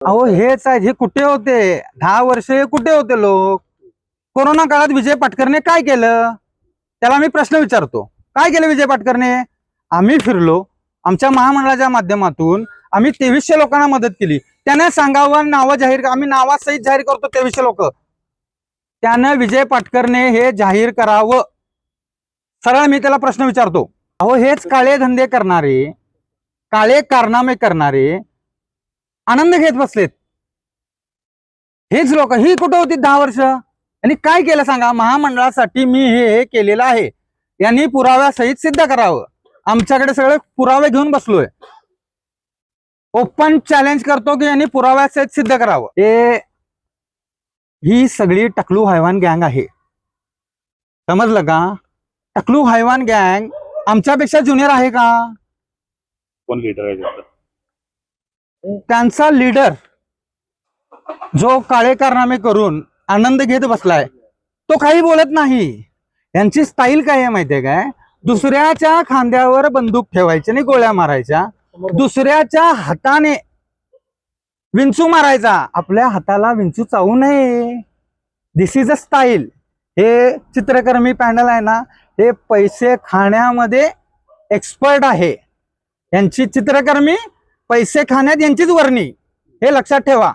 अहो हेच आहेत, हे कुठे होते 10 वर्ष, हे कुठे होते लोक? कोरोना काळात विजय पाटकरने काय केलं? त्याला मी प्रश्न विचारतो, काय केलं विजय पाटकरने? आम्ही फिरलो, आमच्या महामंडळाच्या माध्यमातून आम्ही 2300 लोकांना मदत केली. त्याने सांगावं, नावं जाहीर, आम्ही नावासहित जाहीर करतो 2300 लोक. त्यानं विजय पाटकरने हे जाहीर करावं. सरळ मी त्याला प्रश्न विचारतो. अहो हेच काळे धंदे करणारे, काळे कारनामे करणारे आनंद घेत बसलेत. हेच लोक, ही कुठं होती 10 वर्ष? यांनी काय केलं सांगा? महामंडळासाठी मी हे केलेलं आहे, यांनी पुराव्यासहित सिद्ध करावं. आमच्याकडे सगळे पुरावे घेऊन बसलोय. ओपन चॅलेंज करतो की यांनी पुराव्यासहित सिद्ध करावं. ही सगळी टकलू हैवान गँग आहे, समजलं का? टकलू हैवान गँग आमच्यापेक्षा ज्युनियर आहे का? कोण लीडर आहे त्याचा? त्यांचा लीडर जो काळे कारनामे करून आनंद घेत बसलाय, तो काही बोलत नाही. यांची स्टाईल काय आहे माहितीये काय? दुसऱ्याच्या खांद्यावर बंदूक ठेवायची आणि गोळ्या मारायच्या, दुसऱ्याच्या हाताने विंचू मारायचा, आपल्या हाताला विंचू चावू नये. दिस इज अ स्टाईल. हे चित्रकर्मी पॅनल आहे ना, हे पैसे खाण्यामध्ये एक्सपर्ट आहे. यांची चित्रकर्मी पैसे खाण्यात यांचीच वर्णी, हे लक्षात ठेवा.